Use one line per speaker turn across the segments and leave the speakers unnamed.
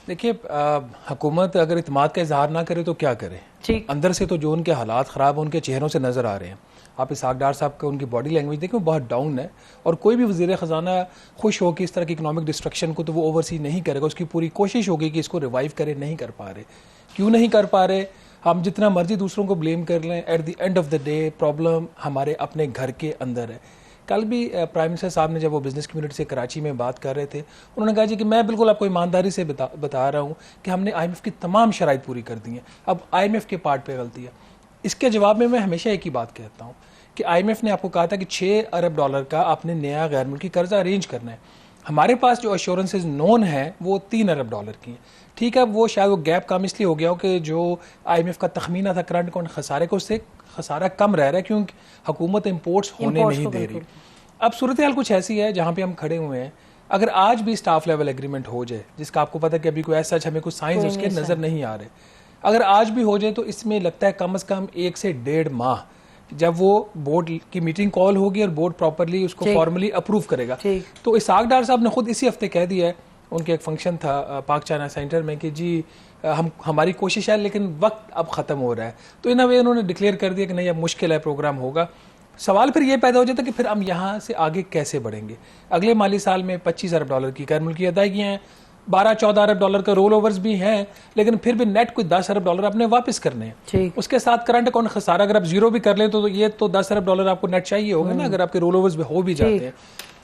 देखिए, हुकूमत अगर इत्मीनान का इजहार ना करे तो क्या करे।
ठीक।
अंदर से तो जो उनके हालात ख़राब हैं उनके चेहरों से नज़र आ रहे हैं। आप इसाक डार साहब का उनकी बॉडी लैंग्वेज देखें, बहुत डाउन है। और कोई भी वज़ीर ख़जाना खुश हो कि इस तरह की इकनॉमिक डिस्ट्रक्शन को तो वो ओवरसी नहीं करेगा। उसकी पूरी कोशिश होगी कि इसको रिवाइव करे, नहीं कर पा रहे। क्यों नहीं कर पा रहे? हम जितना मर्जी दूसरों को ब्लेम कर लें, at the end of the day problem हमारे अपने घर के अंदर है। कल भी प्राइम मिनिस्टर साहब ने जब वो बिज़नेस कम्युनिटी से कराची में बात कर रहे थे, उन्होंने कहा जी कि मैं बिल्कुल आपको ईमानदारी से बता रहा हूँ कि हमने IMF की तमाम शराइत पूरी कर दी हैं, अब IMF के पार्ट पे गलती है। इसके जवाब में मैं हमेशा एक ही बात कहता हूँ कि IMF ने आपको कहा था कि $6 अरब का आपने नया गैर मुल्की कर्जा अरेंज करना है। हमारे पास जो अश्योरेंसेज नोन है वो $3 अरब की हैं। ठीक है, वो शायद वो गैप कम इसलिए हो गया हो कि जो IMF का तखमीना था करंट अकाउंट खसारे को, उससे खसारा कम रह रहा है क्योंकि हुकूमत इम्पोर्ट्स होने नहीं दे रही। अब सूरत हाल कुछ ऐसी है जहाँ पे हम खड़े हुए हैं। अगर आज भी स्टाफ लेवल एग्रीमेंट हो जाए, जिसका आपको पता है कि अभी कोई ऐसा हमें कुछ साइंस उसके नज़र नहीं आ रहे, अगर आज भी हो जाए तो इसमें लगता है कम से कम 1 से 1.5 माह, जब वो बोर्ड की मीटिंग कॉल होगी और बोर्ड प्रॉपरली उसको फॉर्मली अप्रूव करेगा। तो इसाक डार साहब ने खुद इसी हफ्ते कह दिया है, उनके एक फंक्शन था पाक चाइना सेंटर में, कि जी हमारी कोशिश है लेकिन वक्त अब ख़त्म हो रहा है। तो इन वे उन्होंने डिक्लेयर कर दिया कि नहीं, अब मुश्किल है, प्रोग्राम होगा। सवाल फिर ये पैदा हो जाता है कि फिर हम यहाँ से आगे कैसे बढ़ेंगे। अगले माली साल में $25 अरब की गैर मुल्की अदायगियाँ हैं, $12-14 अरब का रोल ओवर्स भी हैं, लेकिन फिर भी नेट कोई $10 अरब अपने वापस करने हैं। उसके साथ करंट अकाउंट खसारा अगर आप जीरो भी कर लें तो ये तो $10 अरब आपको नेट चाहिए होगा ना, अगर आपके रोल ओवर्स हो भी जाते हैं।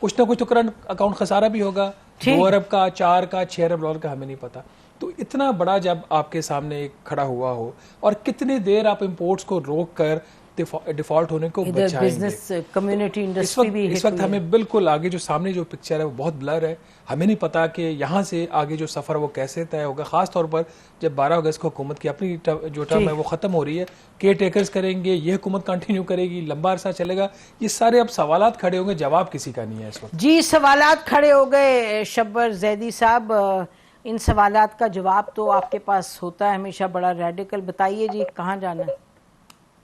कुछ ना कुछ तो करंट अकाउंट खसारा भी होगा, 2 अरब का, 4 का, $6 अरब का, हमें नहीं पता। तो इतना बड़ा जब आपके सामने खड़ा हुआ हो और कितनी देर आप इंपोर्ट्स को रोक कर डिफॉल्ट होने को बचाएंगे।
बिजनेस कम्युनिटी इंडस्ट्री भी
इस वक्त हमें बिल्कुल आगे जो सामने जो पिक्चर है वो बहुत ब्लर है। हमें नहीं पता कि यहाँ से आगे जो सफ़र वो कैसे तय होगा, ख़ास तौर पर जब 12 अगस्त को हुकूमत की अपनी जो टर्म है वो ख़त्म हो रही है। केयर टेकर्स करेंगे, ये हुकूमत कंटिन्यू करेगी, लंबा अरसा चलेगा, ये सारे अब सवालात खड़े होंगे, जवाब किसी का नहीं है इस वक्त।
जी, सवालात खड़े हो गए शब्बर जैदी साहब। इन सवालात का जवाब तो आपके पास होता है हमेशा बड़ा रेडिकल। बताइए जी, कहाँ जाना है?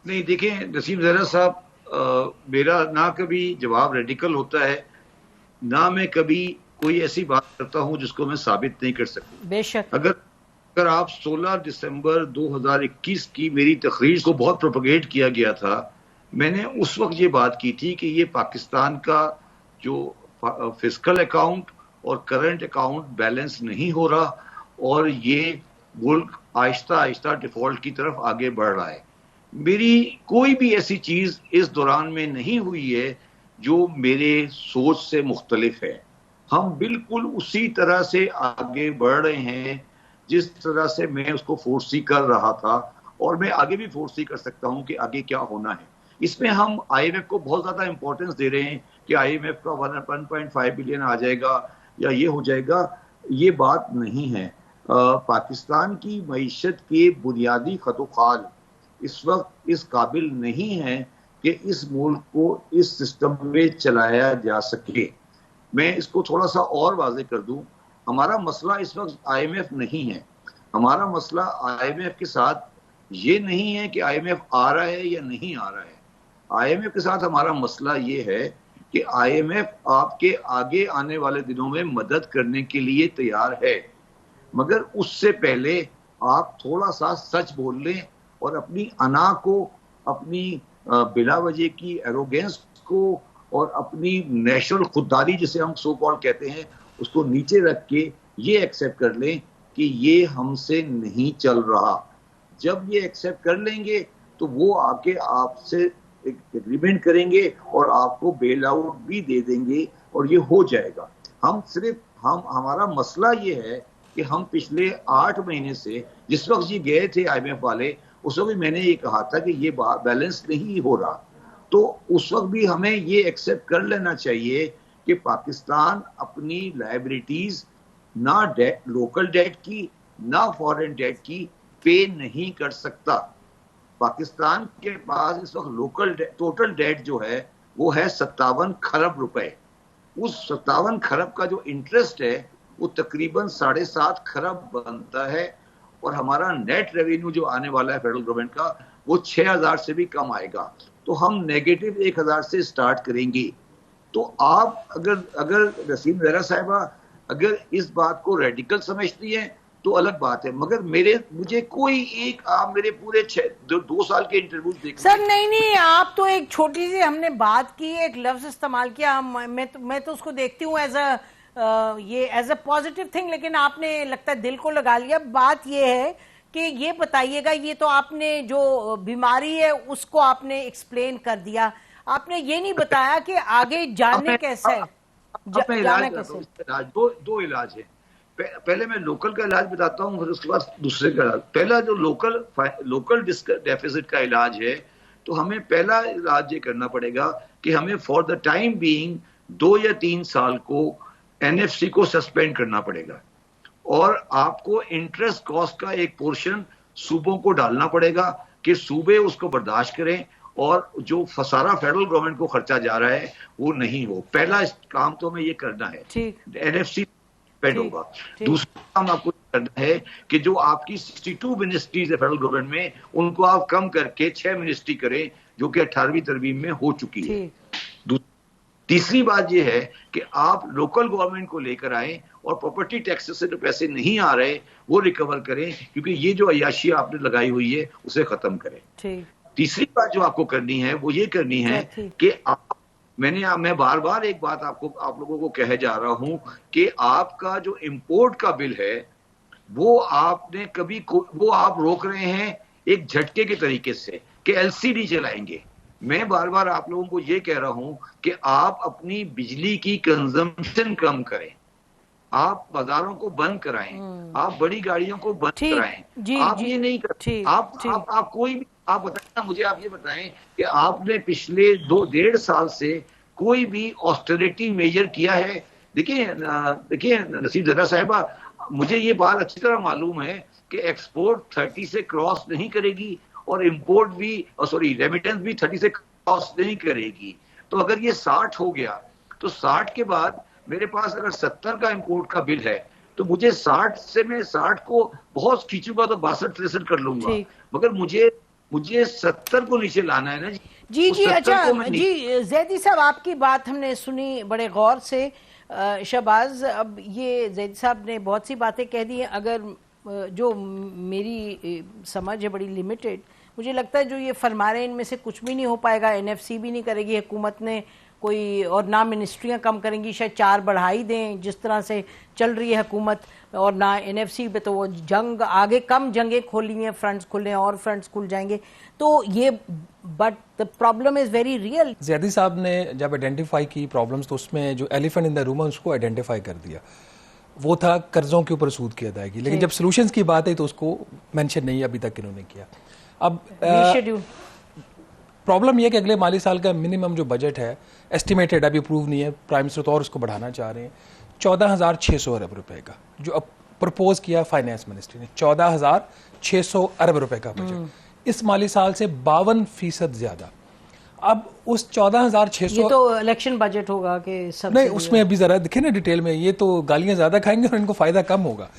नहीं, देखें नसीम ज़रा साहब, मेरा ना कभी जवाब रेडिकल होता है, ना मैं कभी कोई ऐसी बात करता हूं जिसको मैं साबित नहीं कर सकूं।
बेशक।
अगर आप 16 दिसंबर 2021 की मेरी तकरीर को बहुत प्रोपगेट किया गया था, मैंने उस वक्त ये बात की थी कि ये पाकिस्तान का जो फिस्कल अकाउंट और करंट अकाउंट बैलेंस नहीं हो रहा और ये मुल्क आहिस्ता आहिस्ता डिफॉल्ट की तरफ आगे बढ़ रहा है। मेरी कोई भी ऐसी चीज इस दौरान में नहीं हुई है जो मेरे सोच से मुख्तलिफ है। हम बिल्कुल उसी तरह से आगे बढ़ रहे हैं जिस तरह से मैं उसको फोर्सी कर रहा था, और मैं आगे भी फोर्सी कर सकता हूं कि आगे क्या होना है। इसमें हम IMF को बहुत ज्यादा इंपॉर्टेंस दे रहे हैं कि IMF का 1.5 बिलियन आ जाएगा या ये हो जाएगा, ये बात नहीं है। पाकिस्तान की मईशत के बुनियादी खतोखाल इस वक्त इस काबिल नहीं है कि इस मुल्क को इस सिस्टम में चलाया जा सके। मैं इसको थोड़ा सा और वाज़ेह कर दूं, हमारा मसला इस वक्त IMF नहीं है। हमारा मसला IMF के साथ ये नहीं है कि IMF आ रहा है या नहीं आ रहा है। IMF के साथ हमारा मसला ये है कि IMF आपके आगे आने वाले दिनों में मदद करने के लिए तैयार है, मगर उससे पहले आप थोड़ा सा सच बोल लें और अपनी अना को, अपनी बिला वजह की एरोगेंस को और अपनी नेशनल खुददारी जिसे हम सो कॉल कहते हैं उसको नीचे रख के ये एक्सेप्ट कर लें कि ये हमसे नहीं चल रहा। जब ये एक्सेप्ट कर लेंगे तो वो आके आपसे एक एग्रीमेंट करेंगे और आपको बेल आउट भी दे देंगे और ये हो जाएगा। हमारा मसला ये है कि हम पिछले 8 महीने से, जिस वक्त ये गए थे IMF वाले, उस वक्त भी मैंने ये कहा था कि ये बैलेंस नहीं हो रहा। तो उस वक्त भी हमें ये एक्सेप्ट कर लेना चाहिए कि पाकिस्तान अपनी लायबिलिटीज ना लोकल डेट की ना फॉरेन डेट की पे नहीं कर सकता। पाकिस्तान के पास इस वक्त टोटल डेट जो है वो है 57 खरब रुपए। उस 57 खरब का जो इंटरेस्ट है वो तकरीबन 7.5 खरब बनता है, और हमारा नेट रेवेन्यू जो आने वाला है फेडरल गवर्नमेंट का वो 6000 से भी कम आएगा। तो हम नेगेटिव 1000 से स्टार्ट करेंगे। तो आप अगर नसीम ज़हरा साहिबा अगर इस बात को रेडिकल समझती हैं तो अलग बात है, मगर मुझे कोई एक, आप मेरे पूरे 2 साल के इंटरव्यू देख
सर नहीं, आप तो एक छोटी सी हमने बात की, एक लफ्ज इस्तेमाल किया, मैं तो उसको देखती हूँ एज अ पॉजिटिव थिंग, लेकिन आपने लगता है दिल को लगा लिया। बात ये है कि ये बताइएगा, ये तो आपने जो बीमारी है उसको आपने एक्सप्लेन कर दिया, आपने ये नहीं बताया कि आगे जाने कैसे है, जाना कैसे।
दो इलाज है। पहले मैं लोकल का इलाज बताता हूँ, फिर उसके बाद दूसरे का इलाज। पहला जो लोकल डेफिसिट का इलाज है, तो हमें पहला इलाज ये करना पड़ेगा कि हमें फॉर द टाइम बीइंग 2 या 3 साल को एनएफसी को सस्पेंड करना पड़ेगा, और आपको इंटरेस्ट कॉस्ट का एक पोर्शन सूबों को डालना पड़ेगा कि सूबे उसको बर्दाश्त करें, और जो सारा फेडरल गवर्नमेंट को खर्चा जा रहा है वो नहीं हो। पहला काम तो हमें ये करना है, एनएफसी पेड होगा। दूसरा काम आपको करना है कि जो आपकी 62 मिनिस्ट्रीज है फेडरल गवर्नमेंट में, उनको आप कम करके 6 मिनिस्ट्री करें, जो कि 18वीं तरमीम में हो चुकी है। तीसरी बात यह है कि आप लोकल गवर्नमेंट को लेकर आए और प्रॉपर्टी टैक्सेस से जो पैसे नहीं आ रहे वो रिकवर करें, क्योंकि ये जो अय्याशी आपने लगाई हुई है उसे खत्म करें। तीसरी बात जो आपको करनी है वो ये करनी है कि मैं बार बार एक बात आप लोगों को कहे जा रहा हूं कि आपका जो इंपोर्ट का बिल है वो आप रोक रहे हैं एक झटके के तरीके से कि एलसीडी चलाएंगे। मैं बार बार आप लोगों को ये कह रहा हूं कि आप अपनी बिजली की कंजम्पशन कम करें, आप बाजारों को बंद कराएं, आप बड़ी गाड़ियों को बंद कराएं। आप ये नहीं करते। आप कोई भी आप बताएं, मुझे आप ये बताएं कि आपने पिछले 2-1.5 साल से कोई भी ऑस्टेरिटी मेजर किया है? देखिए नसीब जरा साहिबा, मुझे ये बात अच्छी तरह मालूम है कि एक्सपोर्ट 30 से क्रॉस नहीं करेगी और इंपोर्ट भी रेमिटेंस भी 30 से क्रॉस नहीं करेगी। तो अगर ये 60 हो गया तो 60 के बाद मेरे पास अगर 70 का इंपोर्ट का बिल है तो मुझे 60 से मैं 60 को बहुत खींचूंगा तो 62-63 कर लूंगा, मगर मुझे 70 को नीचे लाना है ना
जी। अच्छा जी, जैदी साहब आपकी बात हमने सुनी बड़े गौर से। शहबाज, अब ये जैदी साहब ने बहुत सी बातें कह दी, अगर जो मेरी समझ है बड़ी लिमिटेड, मुझे लगता है जो ये फरमा रहे हैं इनमें से कुछ भी नहीं हो पाएगा। एनएफसी भी नहीं करेगी हुकूमत ने कोई, और ना मिनिस्ट्रियां कम करेंगी, शायद 4 बढ़ाई दें जिस तरह से चल रही है हुकूमत, और ना एनएफसी पे तो वो जंग आगे कम जंगें खोली हैं, फ्रंट्स खुले और फ्रंट्स खुल जाएंगे। तो ये but the problem is very real.
Zaidi साहब ने जब आइडेंटिफाई की प्रॉब्लम्स, तो उसमें जो एलिफेंट इन द रूम है उसको आइडेंटिफाई कर दिया, वो था कर्जों के ऊपर सूद की अदायगी। लेकिन जब सॉल्यूशंस की बात है तो उसको मेंशन नहीं अभी तक इन्होंने किया। अब प्रॉब्लम यह कि अगले माली साल का मिनिमम जो बजट है एस्टिमेटेड, अभी अप्रूव नहीं है, प्राइम मिनिस्टर तो और उसको बढ़ाना चाह रहे हैं, 14,600 अरब रुपए का जो अब प्रपोज किया फाइनेंस मिनिस्ट्री ने, 14,600 अरब रुपए का बजट इस माली साल से 52% ज्यादा। अब उस 14,600,
ये तो इलेक्शन बजट होगा कि सब
नहीं, उसमें अभी जरा दिखे ना डिटेल में, ये तो गालियां ज्यादा खाएंगे और इनको फायदा कम होगा।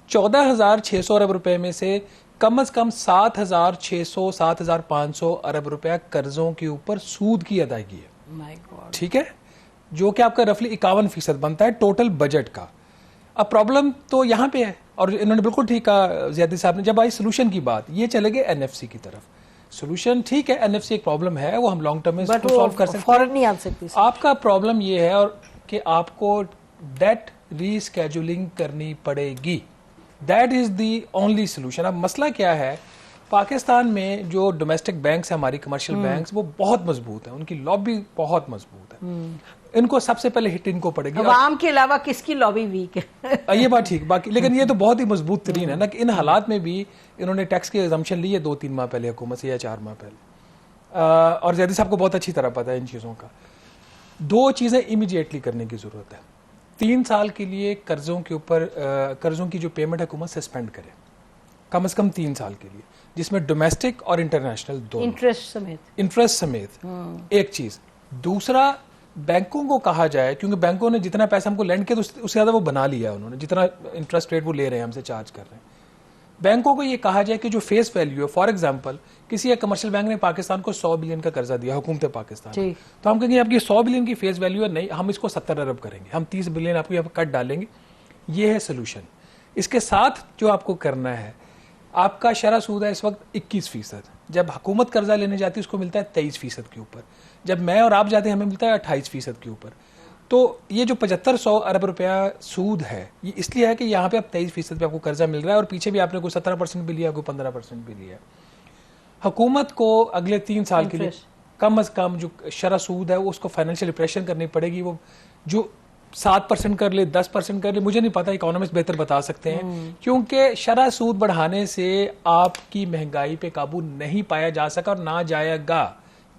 14,600 अरब रुपए में से कम 7,600 7,500 अरब रुपया कर्जों के ऊपर सूद की अदायगी है। ठीक है, जो कि आपका रफली 51% बनता है टोटल बजट का। अब प्रॉब्लम तो यहाँ पे है, और इन्होंने बिल्कुल ठीक कहा ज़ैदी साहब ने, जब आई सोल्यूशन की बात, ये चले गए एनएफसी की तरफ। सोल्यूशन ठीक है, एनएफसी एक प्रॉब्लम है, वो हम लॉन्ग टर्म में सॉल्व कर सकते हैं,
नहीं आ सकती।
आपका प्रॉब्लम ये है और कि आपको डेट रीस्केड्यूलिंग करनी पड़ेगी। That is the only solution. अब मसला क्या है, पाकिस्तान में जो डोमेस्टिक बैंक्स है, हमारी कमर्शियल बैंक्स, वो बहुत मजबूत है, उनकी लॉबी बहुत मजबूत है। इनको सबसे पहले हिट इनको पड़ेगी।
अवाम के अलावा किसकी लॉबी वीक है?
ये बात ठीक, बाकी लेकिन ये तो बहुत ही मजबूत तरीन है ना कि इन हालात में भी इन्होंने टैक्स की एग्जम्पशन ली है 2-3 माह पहले हुकूमत से, या 4 माह पहले। और ज़ैदी साहब को बहुत अच्छी तरह पता है इन चीज़ों का। 2 चीज़ें इमीडिएटली करने की ज़रूरत है। 3 साल के लिए कर्जों के ऊपर कर्जों की जो पेमेंट हुकूमत सस्पेंड करे, कम से कम 3 साल के लिए, जिसमें डोमेस्टिक और इंटरनेशनल दोनों, इंटरेस्ट समेत एक चीज। दूसरा, बैंकों को कहा जाए, क्योंकि बैंकों ने जितना पैसा हमको लैंड किया तो उससे ज्यादा वो बना लिया उन्होंने, जितना इंटरेस्ट रेट वो ले रहे हैं हमसे चार्ज कर रहे हैं। बैंकों को ये कहा जाए कि जो फेस वैल्यू है, फॉर एग्जांपल किसी एक कमर्शियल बैंक ने पाकिस्तान को 100 बिलियन का कर्जा दिया, हुकूमत पाकिस्तान, तो हम कहेंगे आपकी 100 बिलियन की फेस वैल्यू है, नहीं हम इसको 70 अरब करेंगे, हम 30 बिलियन आपको यहाँ पर कट डालेंगे। ये है सोल्यूशन। इसके साथ जो आपको करना है, आपका शरह सूद है इस वक्त 21%। जब हुकूमत कर्जा लेने जाती है उसको मिलता है 23% के ऊपर, जब मैं और आप जाते हैं हमें मिलता है 28% के ऊपर। तो ये जो 7500 अरब रुपया सूद है ये इसलिए है कि यहाँ पे अब 23% पे आपको कर्जा मिल रहा है, और पीछे भी आपने कोई 17% भी लिया, कोई 15% भी लिया। हुकूमत को अगले 3 साल के लिए कम अज कम जो शरह सूद है उसको फाइनेंशियल प्रेशर करनी पड़ेगी। वो जो 7% कर ले, 10% कर ले, मुझे नहीं पता, इकोनॉमिस्ट बेहतर बता सकते हैं, क्योंकि शरह सूद बढ़ाने से आपकी महंगाई पे काबू नहीं पाया जा सका और ना जाएगा।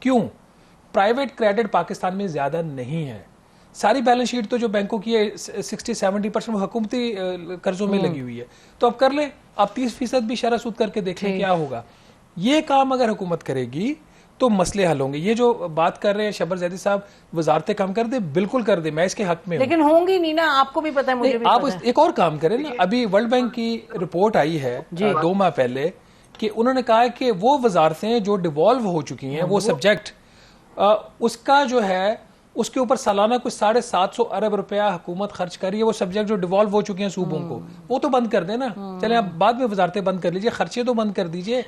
क्यों? प्राइवेट क्रेडिट पाकिस्तान में ज्यादा नहीं है। सारी बैलेंस शीट तो जो बैंकों की है 60-70% वो हुकूमती कर्जों में लगी हुई है। तो अब कर ले, आप 30% भी शरह सूद करके देख लें क्या होगा। ये काम अगर हुकूमत करेगी तो मसले हल होंगे। ये जो बात कर रहे हैं शब्बर जैदी साहब, वजारतें कम कर दे, बिल्कुल कर दे, मैं इसके हक में हूं।
लेकिन होंगी नहीं ना, आपको भी पता है, मुझे भी
आप
पता है।
एक और काम करें ना, अभी वर्ल्ड बैंक की रिपोर्ट आई है 2 माह पहले कि उन्होंने कहा है कि वो वजारतें जो डिवॉल्व हो चुकी हैं, वो सब्जेक्ट उसका जो है उसके ऊपर सालाना कुछ 750 अरब रुपया हुकूमत खर्च कर रही है। वो सब्जेक्ट जो डिवॉल्व हो चुके हैं सूबों को, वो तो बंद कर देना। चले आप बाद में वजारतें बंद कर लीजिए, खर्चे तो बंद कर दीजिए।